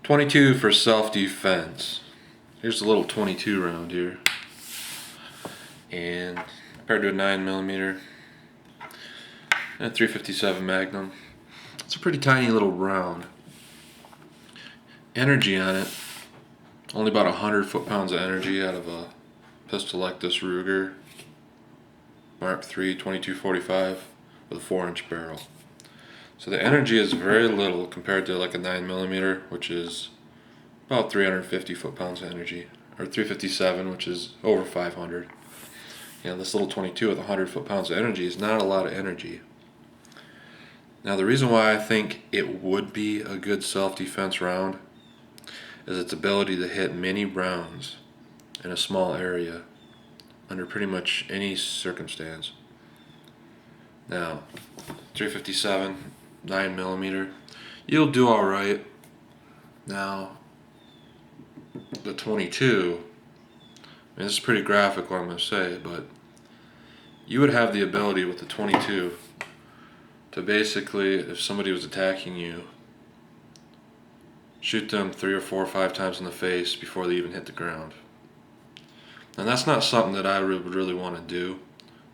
22 for self-defense. Here's a little 22 round here, and compared to a 9mm and a 357 Magnum, it's a pretty tiny little round. Energy on it, only about 100 foot-pounds of energy out of a pistol like this Ruger Mark III 2245 with a 4-inch barrel. So the energy is very little compared to like a 9mm, which is about 350 foot-pounds of energy, or 357, which is over 500. This little 22 with 100 foot-pounds of energy is not a lot of energy. Now the reason why I think it would be a good self-defense round is its ability to hit many rounds in a small area under pretty much any circumstance. Now, 357, 9mm, you'll do alright. Now, the 22, this is pretty graphic what I'm going to say, but you would have the ability with the 22 to basically, if somebody was attacking you, shoot them 3 or 4 or 5 times in the face before they even hit the ground. And that's not something that I would really want to do.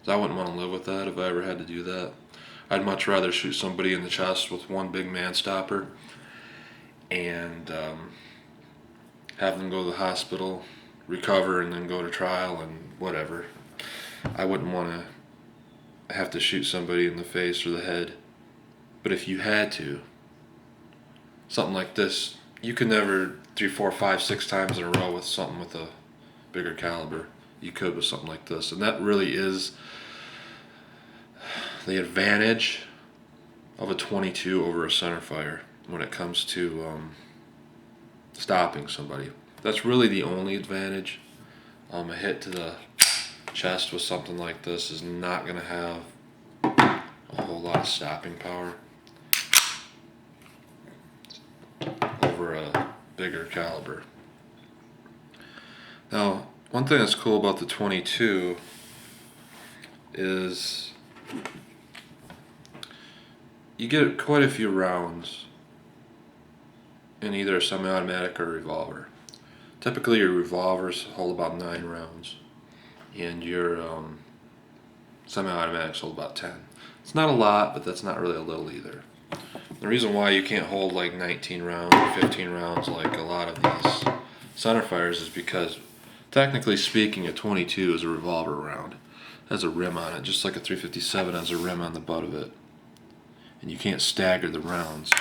I wouldn't want to live with that if I ever had to do that. I'd much rather shoot somebody in the chest with one big man stopper and have them go to the hospital, recover, and then go to trial and whatever. I wouldn't want to have to shoot somebody in the face or the head. But if you had to, something like this, you could never 3, 4, 5, 6 times in a row with something with a bigger caliber. You could with something like this, and that really is the advantage of a 22 over a centerfire when it comes to stopping somebody. That's really the only advantage. A hit to the chest with something like this is not going to have a whole lot of stopping power over a bigger caliber. Now, one thing that's cool about the 22 is you get quite a few rounds in either a semi-automatic or a revolver. Typically your revolvers hold about 9 rounds and your semi-automatics hold about 10. It's not a lot, but that's not really a little either. The reason why you can't hold like 19 rounds or 15 rounds like a lot of these centerfires is because, technically speaking, a 22 is a revolver round. It has a rim on it, just like a 357 has a rim on the butt of it. And you can't stagger the rounds.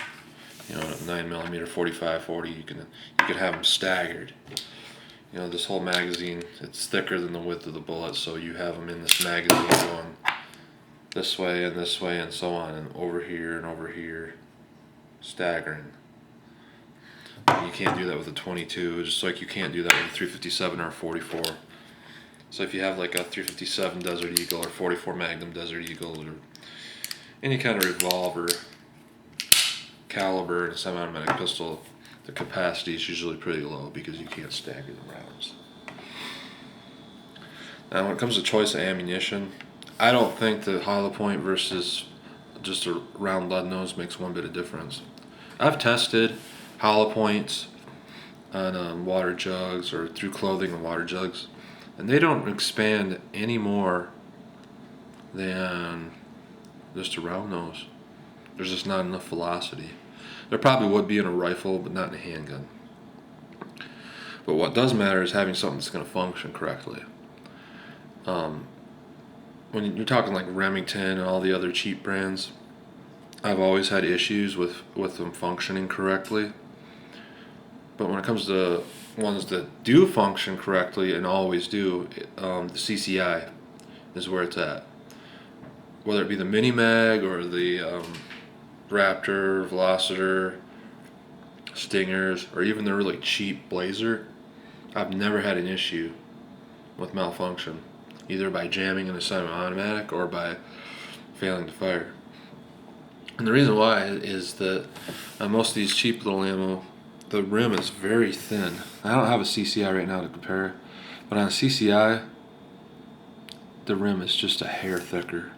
A 9mm, 45, 40, you can have them staggered. This whole magazine, it's thicker than the width of the bullet, so you have them in this magazine going this way and so on, and over here, staggering. You can't do that with a 22, just like you can't do that with a 357 or a 44. So if you have like a 357 Desert Eagle or 44 Magnum Desert Eagle or any kind of revolver caliber in a semi-automatic pistol, the capacity is usually pretty low because you can't stagger the rounds. Now when it comes to choice of ammunition, I don't think that hollow point versus just a round lead nose makes one bit of difference. I've tested hollow points on water jugs or through clothing and water jugs, and they don't expand any more than just a round nose. There's just not enough velocity. There probably would be in a rifle, but not in a handgun. But what does matter is having something that's going to function correctly. When you're talking like Remington and all the other cheap brands, I've always had issues with them functioning correctly. But when it comes to ones that do function correctly and always do, the CCI is where it's at. Whether it be the Mini Mag or the Raptor, Velociter, Stingers, or even the really cheap Blazer, I've never had an issue with malfunction, either by jamming in a semi-automatic or by failing to fire. And the reason why is that on most of these cheap little ammo, the rim is very thin. I don't have a CCI right now to compare, but on a CCI, the rim is just a hair thicker.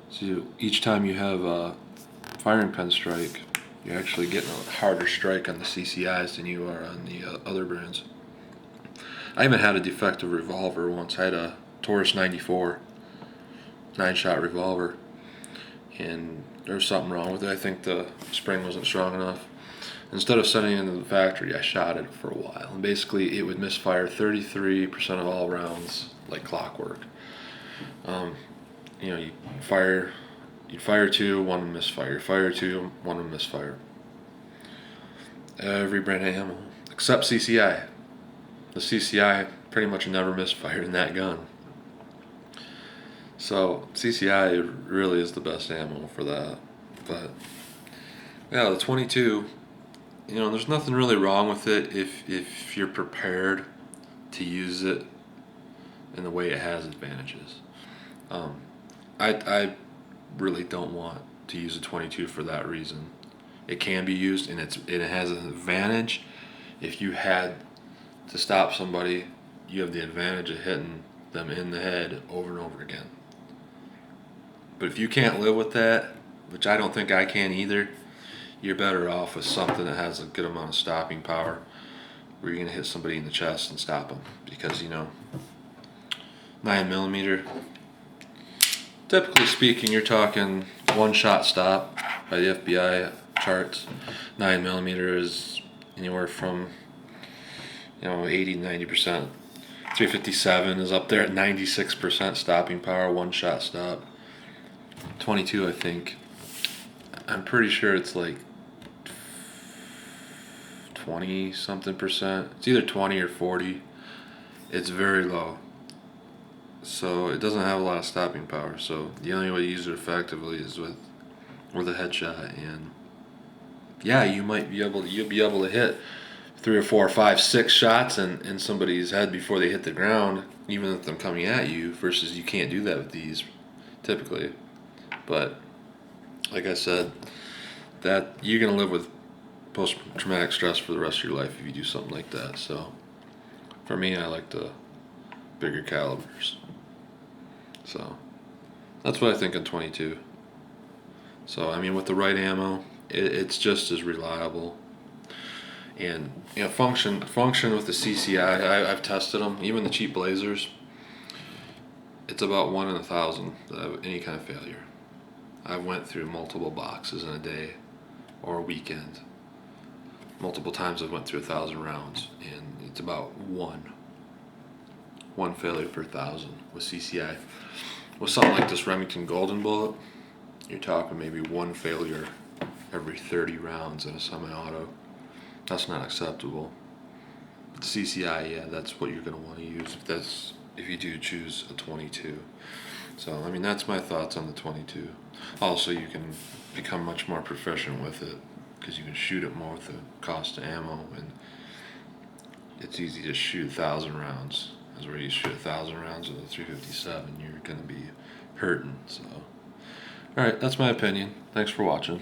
So each time you have a firing pin strike, You're actually getting a harder strike on the CCIs than you are on the other brands. I even had a defective revolver once. I had a Taurus 94 9-shot revolver, and there was something wrong with it. I think the spring wasn't strong enough. Instead of sending it into the factory, I shot it for a while, and basically it would misfire 33% of all rounds like clockwork. You fire two, one would misfire. Fire two, one would misfire. Every brand of ammo except CCI. The CCI pretty much never misfired in that gun. So CCI really is the best ammo for that. But yeah, the 22. There's nothing really wrong with it if you're prepared to use it in the way it has advantages. I really don't want to use a 22 for that reason. It can be used, and it has an advantage. If you had to stop somebody, you have the advantage of hitting them in the head over and over again. But if you can't live with that, which I don't think I can either, you're better off with something that has a good amount of stopping power, where you're going to hit somebody in the chest and stop them. Because 9mm, typically speaking, you're talking one-shot stop by the FBI charts. 9mm is anywhere from 80 to 90%. 357 is up there at 96% stopping power, one-shot stop. 22, I think, I'm pretty sure it's like 20 something percent. It's either 20 or 40. It's very low, so it doesn't have a lot of stopping power. So the only way to use it effectively is with a headshot. And yeah, you'll be able to hit 3 or 4 or 5, 6 shots in somebody's head before they hit the ground, even with them coming at you. Versus you can't do that with these typically. But like I said, that you're gonna live with post-traumatic stress for the rest of your life if you do something like that. So for me, I like the bigger calibers. So that's what I think on 22. So with the right ammo, it's just as reliable. And function with the CCI. I've tested them, even the cheap Blazers. It's about 1 in 1,000 that have any kind of failure. I've went through multiple boxes in a day or a weekend. Multiple times I've went through 1,000 rounds, and it's about one failure per 1,000 with CCI. With something like this Remington Golden Bullet, you're talking maybe one failure every 30 rounds in a semi-auto. That's not acceptable. But CCI, yeah, that's what you're going to want to use if you do choose a 22. So that's my thoughts on the 22. Also, you can become much more proficient with it because you can shoot it more with the cost of ammo, and it's easy to shoot 1,000 rounds. As where you shoot 1,000 rounds with a 357, you're going to be hurting. So, all right, that's my opinion. Thanks for watching.